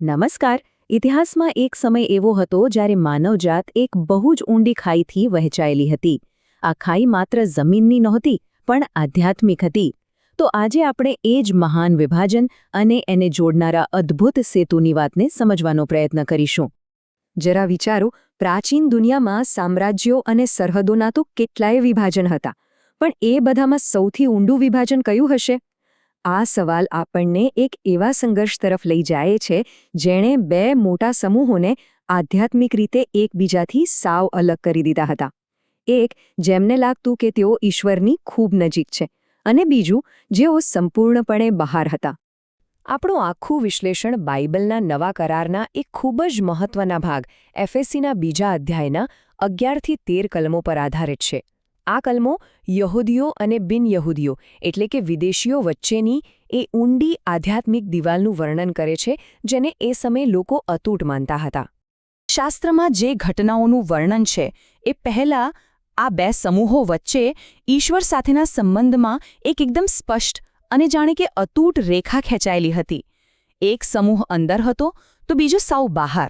નમસ્કાર. ઇતિહાસમાં એક સમય એવો હતો જ્યારે માનવજાત એક બહુ જ ઊંડી ખાઈથી વહેંચાયેલી હતી. આ ખાઈ માત્ર જમીનની નહોતી, પણ આધ્યાત્મિક હતી. તો આજે આપણે એ જ મહાન વિભાજન અને એને જોડનારા અદ્ભુત સેતુની વાતને સમજવાનો પ્રયત્ન કરીશું. જરા વિચારો, પ્રાચીન દુનિયામાં સામ્રાજ્યો અને સરહદોના તો કેટલાય વિભાજન હતા, પણ એ બધામાં સૌથી ઊંડું વિભાજન કયું હશે? આ સવાલ આપણને એક એવા સંઘર્ષ તરફ લઈ જાય છે જેણે બે મોટા સમૂહોને આધ્યાત્મિક રીતે એકબીજાથી સાવ અલગ કરી દીધા હતા. એક, જેમને લાગતું કે તેઓ ઈશ્વરની ખૂબ નજીક છે, અને બીજું, જેઓ સંપૂર્ણપણે બહાર હતા. આપણું આખું વિશ્લેષણ બાઇબલના નવા કરારના એક ખૂબ જ મહત્વના ભાગ એફએસીના બીજા અધ્યાયના 11-13 કલમો પર આધારિત છે. આ કલમો યહૂદીઓ અને બિનયહૂદીઓ એટલે કે વિદેશીઓ વચ્ચેની એ ઊંડી આધ્યાત્મિક દિવાલનું વર્ણન કરે છે જેને એ સમયે લોકો અતૂટ માનતા હતા. શાસ્ત્રમાં જે ઘટનાઓનું વર્ણન છે એ પહેલાં આ બે સમૂહો વચ્ચે ઈશ્વર સાથેના સંબંધમાં એકદમ સ્પષ્ટ અને જાણે કે અતૂટ રેખા ખેંચાયેલી હતી. એક સમૂહ અંદર હતો તો બીજો સાવ બહાર.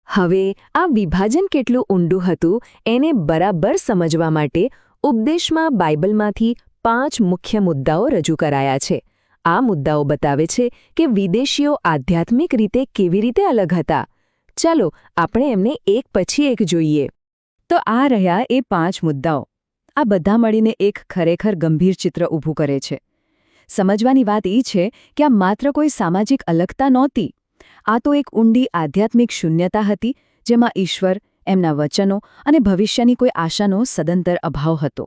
હવે આ વિભાજન કેટલું ઊંડું હતું એને બરાબર સમજવા માટે ઉપદેશમાં બાઇબલમાંથી 5 મુખ્ય મુદ્દાઓ રજૂ કરાયા છે. આ મુદ્દાઓ બતાવે છે કે વિદેશીઓ આધ્યાત્મિક રીતે કેવી રીતે અલગ હતા. ચાલો આપણે એમને એક પછી એક જોઈએ. તો આ રહ્યા એ 5 મુદ્દાઓ. આ બધા મળીને એક ખરેખર ગંભીર ચિત્ર ઊભું કરે છે. સમજવાની વાત એ છે કે આ માત્ર કોઈ સામાજિક અલગતા નહોતી. આ તો એક ઊંડી આધ્યાત્મિક શૂન્યતા હતી જેમાં ઈશ્વર, એમના વચનો અને ભવિષ્યની કોઈ આશાનો સદંતર અભાવ હતો.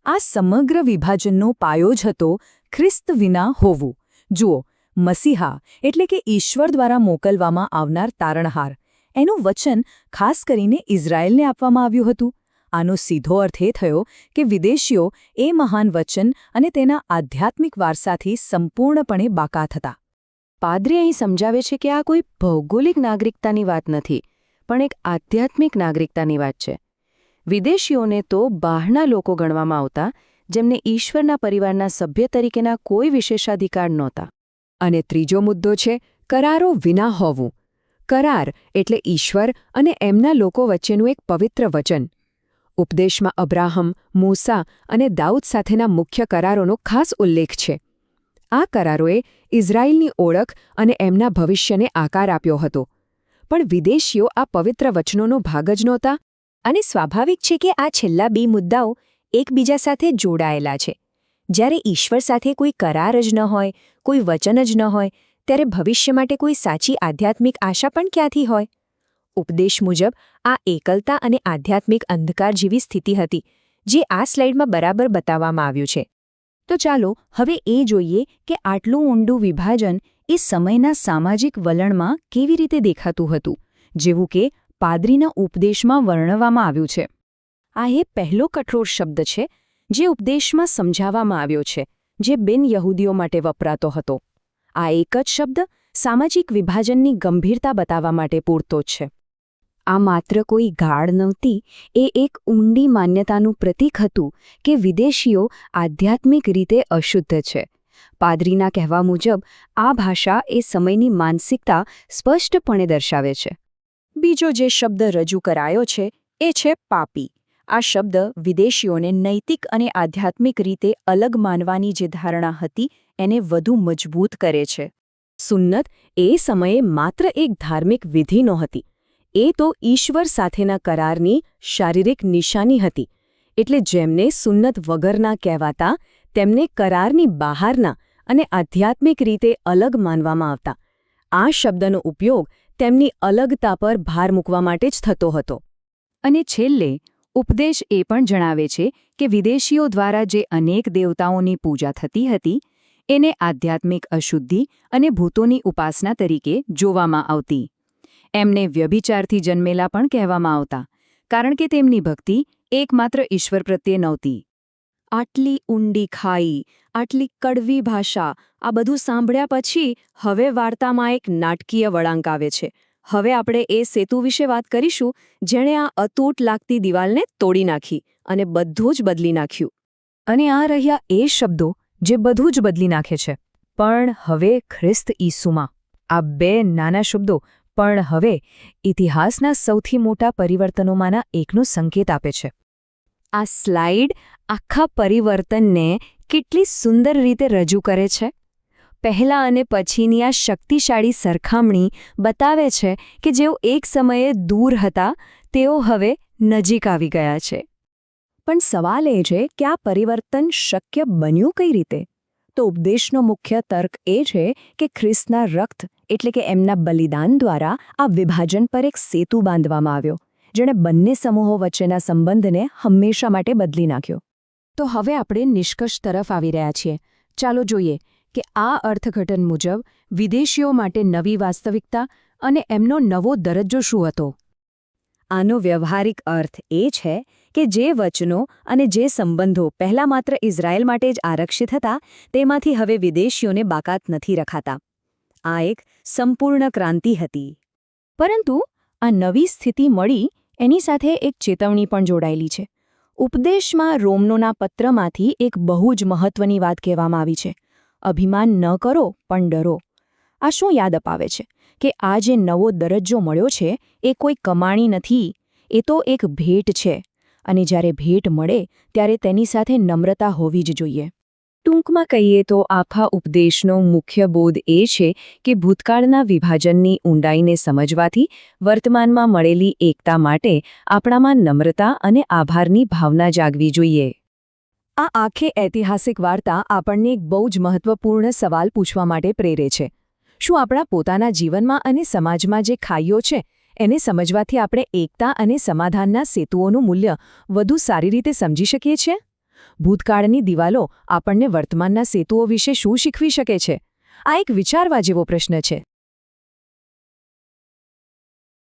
આ સમગ્ર વિભાજનનો પાયો જ હતો ખ્રિસ્ત વિના હોવું. જુઓ, મસીહા એટલે કે ઈશ્વર દ્વારા મોકલવામાં આવનાર તારણહાર, એનું વચન ખાસ કરીને ઇઝરાયેલને આપવામાં આવ્યું હતું. આનો સીધો અર્થ એ થયો કે વિદેશીઓ એ મહાન વચન અને તેના આધ્યાત્મિક વારસાથી સંપૂર્ણપણે બાકાત હતા. પાદરી અહીં સમજાવે છે કે આ કોઈ ભૌગોલિક નાગરિકતાની વાત નથી, પણ એક આધ્યાત્મિક નાગરિકતાની વાત છે. વિદેશીઓને તો બહારના લોકો ગણવામાં આવતા, જેમને ઈશ્વરના પરિવારના સભ્ય તરીકેના કોઈ વિશેષાધિકાર નહોતા. અને ત્રીજો મુદ્દો છે કરારો વિના હોવું. કરાર એટલે ઈશ્વર અને એમના લોકો વચ્ચેનું એક પવિત્ર વચન. ઉપદેશમાં અબ્રાહમ, મૂસા અને દાઉદ સાથેના મુખ્ય કરારોનો ખાસ ઉલ્લેખ છે. આ કરારોએ ઇઝરાયેલની ઓળખ અને એમના ભવિષ્યને આકાર આપ્યો હતો. પણ વિદેશીઓ આ પવિત્ર વચનોનો ભાગ જ નહોતા. અને સ્વાભાવિક છે કે આ છેલ્લા 2 મુદ્દાઓ એકબીજા સાથે જોડાયેલા છે. જ્યારે ઈશ્વર સાથે કોઈ કરાર જ ન હોય, કોઈ વચન જ ન હોય, ત્યારે ભવિષ્ય માટે કોઈ સાચી આધ્યાત્મિક આશા પણ ક્યાંથી હોય? ઉપદેશ મુજબ આ એકલતા અને આધ્યાત્મિક અંધકાર જેવી સ્થિતિ હતી, જે આ સ્લાઇડમાં બરાબર બતાવવામાં આવ્યું છે. તો ચાલો હવે એ જોઈએ કે આટલું ઊંડું વિભાજન એ સમયના સામાજિક વલણમાં કેવી રીતે દેખાતું હતું, જેવું કે પાદરીના ઉપદેશમાં વર્ણવવામાં આવ્યું છે. આ એ પહેલો કઠોર શબ્દ છે જે ઉપદેશમાં સમજાવવામાં આવ્યો છે, જે બિનયહૂદીઓ માટે વપરાતો હતો. આ એક જ શબ્દ સામાજિક વિભાજનની ગંભીરતા બતાવવા માટે પૂરતો જ છે. આ માત્ર કોઈ ગાળ નહોતી, એ એક ઊંડી માન્યતાનું પ્રતીક હતું કે વિદેશીઓ આધ્યાત્મિક રીતે અશુદ્ધ છે. પાદરીના કહેવા મુજબ આ ભાષા એ સમયની માનસિકતા સ્પષ્ટપણે દર્શાવે છે. બીજો જે શબ્દ રજૂ કરાયો છે એ છે પાપી. આ શબ્દ વિદેશીઓને નૈતિક અને આધ્યાત્મિક રીતે અલગ માનવાની જે ધારણા હતી એને વધુ મજબૂત કરે છે. સુન્નત એ સમયે માત્ર એક ધાર્મિક વિધિ નહોતી, એ તો ઈશ્વર સાથેના કરારની શારીરિક નિશાની હતી. એટલે જેમને સુન્નત વગરના કહેવાતા, તેમને કરારની બહારના અને આધ્યાત્મિક રીતે અલગ માનવામાં આવતા. આ શબ્દનો ઉપયોગ તેમની અલગતા પર ભાર મૂકવા માટે જ થતો હતો. અને છેલ્લે ઉપદેશ એ પણ જણાવે છે કે વિદેશીઓ દ્વારા જે અનેક દેવતાઓની પૂજા થતી હતી, એને આધ્યાત્મિક અશુદ્ધિ અને ભૂતોની ઉપાસના તરીકે જોવામાં આવતી. એમને વ્યભિચારથી જન્મેલા પણ કહેવામાં આવતા, કારણ કે તેમની ભક્તિ એકમાત્ર ઈશ્વર પ્રત્યે નહોતી. આટલી ઊંડી ખાઈ, આટલી કડવી ભાષા, આ બધું સાંભળ્યા પછી હવે વાર્તામાં એક નાટકીય વળાંક આવે છે. હવે આપણે એ સેતુ વિશે વાત કરીશું જેણે આ અતૂટ લાગતી દિવાલને તોડી નાખી અને બધું જ બદલી નાખ્યું. અને આ રહ્યા એ શબ્દો જે બધું જ બદલી નાખે છે. પણ હવે ખ્રિસ્ત ઈસુમાં આ બે નાના શબ્દો પણ હવે ઇતિહાસના સૌથી મોટા પરિવર્તનોમાંના એકનો સંકેત આપે છે. આ સ્લાઇડ આખા પરિવર્તનને કેટલી સુંદર રીતે રજૂ કરે છે. પહેલાં અને પછીની આ શક્તિશાળી સરખામણી બતાવે છે કે જેઓ એક સમયે દૂર હતા તેઓ હવે નજીક આવી ગયા છે. પણ સવાલ એ છે કે આ પરિવર્તન શક્ય બન્યું કઈ રીતે? તો ઉપદેશનો મુખ્ય તર્ક એ છે કે ખ્રિસ્તના રક્ત એટલે કે એમના બલિદાન દ્વારા આ વિભાજન પર એક સેતુ બાંધવામાં આવ્યો, જેણે બંને સમૂહો વચ્ચેના સંબંધને હંમેશા માટે બદલી નાખ્યો. તો હવે આપણે નિષ્કર્ષ તરફ આવી રહ્યા છીએ. ચાલો જોઈએ કે આ અર્થઘટન મુજબ વિદેશીઓ માટે નવી વાસ્તવિકતા અને એમનો નવો દરજ્જો શું હતો. આનો વ્યવહારિક અર્થ એ છે કે જે વચનો અને જે સંબંધો પહેલાં માત્ર ઇઝરાયેલ માટે જ આરક્ષિત હતા તેમાંથી હવે વિદેશીઓને બાકાત નથી રખાતા. આ એક સંપૂર્ણ ક્રાંતિ હતી. પરંતુ આ નવી સ્થિતિ મળી એની સાથે એક ચેતવણી પણ જોડાયેલી છે. ઉપદેશમાં રોમનોના પત્રમાંથી એક બહુ જ મહત્વની વાત કહેવામાં આવી છે: અભિમાન ન કરો પણ ડરો. આ શું યાદ અપાવે છે કે આ જે નવો દરજ્જો મળ્યો છે એ કોઈ કમાણી નથી, એ તો એક ભેટ છે. અને જ્યારે ભેટ મળે ત્યારે તેની સાથે નમ્રતા હોવી જ જોઈએ. ટૂંકમાં કહીએ તો આખા ઉપદેશનો મુખ્ય બોધ એ છે કે ભૂતકાળના વિભાજનની ઊંડાઈને સમજવાથી વર્તમાનમાં મળેલી એકતા માટે આપણામાં નમ્રતા અને આભારની ભાવના જાગવી જોઈએ. આ આખી ઐતિહાસિક વાર્તા આપણને એક બહુ જ મહત્વપૂર્ણ સવાલ પૂછવા માટે પ્રેરે છે. શું આપણા પોતાના જીવનમાં અને સમાજમાં જે ખાઈઓ છે એને સમજવાથી આપણે એકતા અને સમાધાનના સેતુઓનું મૂલ્ય વધુ સારી રીતે સમજી શકીએ છીએ? ભૂતકાળની દિવાલો આપણને વર્તમાનના સેતુઓ વિશે શું શીખવી શકે છે? આ એક વિચારવા જેવો પ્રશ્ન છે.